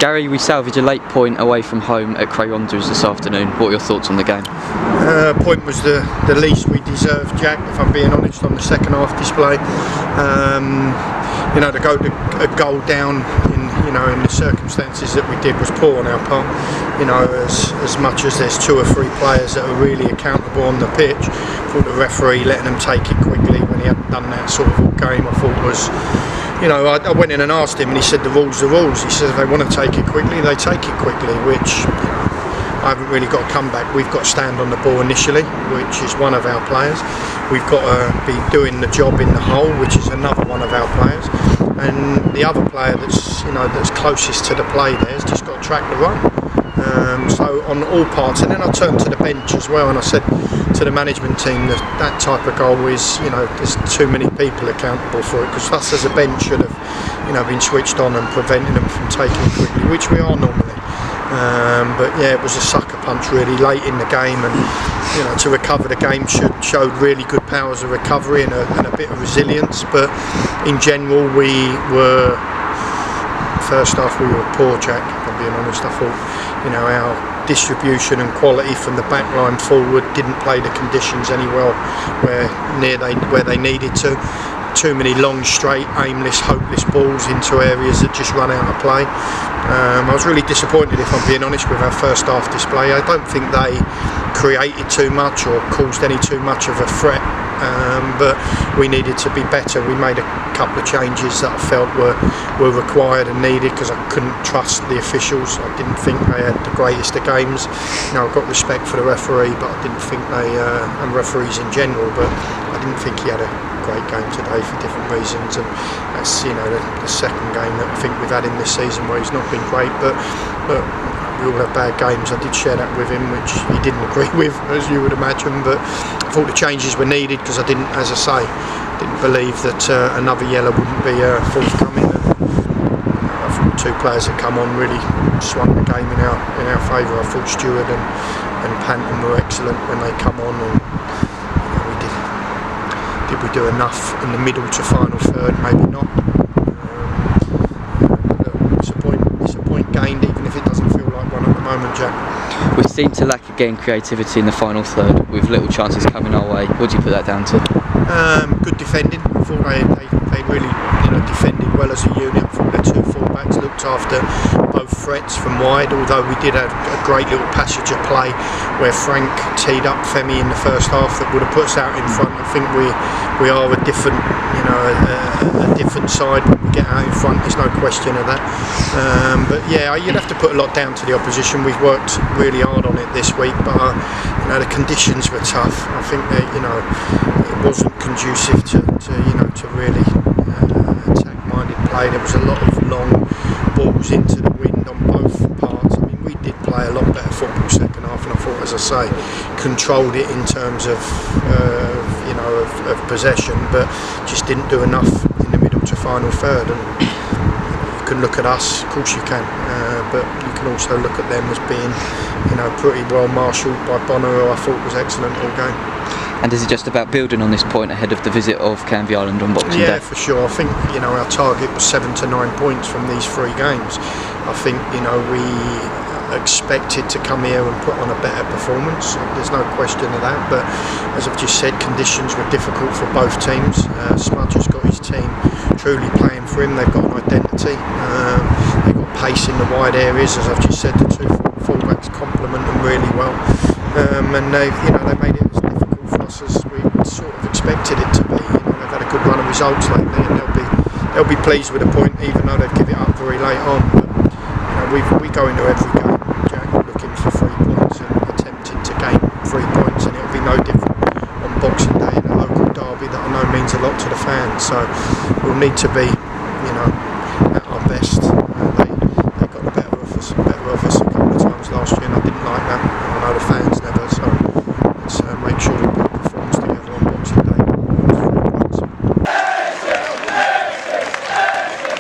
Gary, we salvaged a late point away from home at Cray Wanderers this afternoon. What are your thoughts on the game? Point was the least we deserved, Jack, if I'm being honest, on the second half display. To go to a goal down in the circumstances that we did was poor on our part. As much as there's 2 or 3 players that are really accountable on the pitch, I thought the referee letting them take it quickly when he hadn't done that sort of all game, I thought was, I went in and asked him and he said the rules are rules. He said if they want to take it quickly, they take it quickly, which I haven't really got to come back. We've got to stand on the ball initially, which is one of our players. We've got to be doing the job in the hole, which is another one of our players. And the other player that's closest to the play there has just got to track the run. So on all parts, and then I turned to the bench as well, and I said to the management team that type of goal is, there's too many people accountable for it, because us as a bench should have, been switched on and preventing them from taking it quickly, which we are normally. But yeah, it was a sucker punch really late in the game, and to recover the game showed really good powers of recovery and a bit of resilience. But in general, first half we were poor, Jack, if I'm being honest. I thought our distribution and quality from the back line forward didn't play the conditions any well where they needed to. Too many long, straight, aimless, hopeless balls into areas that just run out of play. I was really disappointed, if I'm being honest, with our first half display. I don't think they created too much or caused any too much of a threat, but we needed to be better. We made a couple of changes that I felt were required and needed, because I couldn't trust the officials. I didn't think they had the greatest of games. I've got respect for the referee, but I didn't think and referees in general, but I didn't think he had a great game today for different reasons, and that's the second game that I think we've had in this season where he's not been great, but we all have bad games. I did share that with him, which he didn't agree with, as you would imagine, but I thought the changes were needed, because I didn't believe that another yellow wouldn't be forthcoming. I thought 2 players that come on really swung the game in our favour. I thought Stewart and Panton were excellent when they come on, and did we do enough in the middle to final third? Maybe not. It's a point gained, even if it doesn't feel like one at the moment, Jack. We seem to lack again creativity in the final third, with little chances coming our way. What do you put that down to? Good defending. I thought they really defended well as a unit. I thought their 2 fullbacks looked after both threats from wide, although we did have a great little passage of play where Frank teed up Femi in the first half that would have put us out in front. I think we are a different side when we get out in front, there's no question of that. But yeah, you'd have to put a lot down to the opposition. We've worked really hard on it this week, but the conditions were tough. I think that it wasn't conducive to really attack-minded play. There was a lot of long balls into the wind on both parts. I mean, we did play a lot better football second half, and I thought, as I say, controlled it in terms of possession, but just didn't do enough in the middle to final third. And you can look at us, of course you can, but you can also look at them as being pretty well marshalled by Bonner, who I thought was excellent all game. And is it just about building on this point ahead of the visit of Canvey Island on Boxing Day? Yeah, for sure. I think our target was 7 to 9 points from these 3 games. I think we expected to come here and put on a better performance. There's no question of that. But as I've just said, conditions were difficult for both teams. Smudge has got his team truly playing for him. They've got an identity. They've got pace in the wide areas. As I've just said, the 2 fullbacks complement them really well. And they made it as difficult for us as we sort of expected it to be. They've had a good run of results lately, and they'll be pleased with a point, even though they've given it up very late on. But we go into every game, Jack, looking for 3 points and attempting to gain 3 points, and it'll be no different on Boxing Day in a local derby that I know means a lot to the fans. So we'll need to be, at our best. They got the better of us a couple of times last year, and I didn't like that.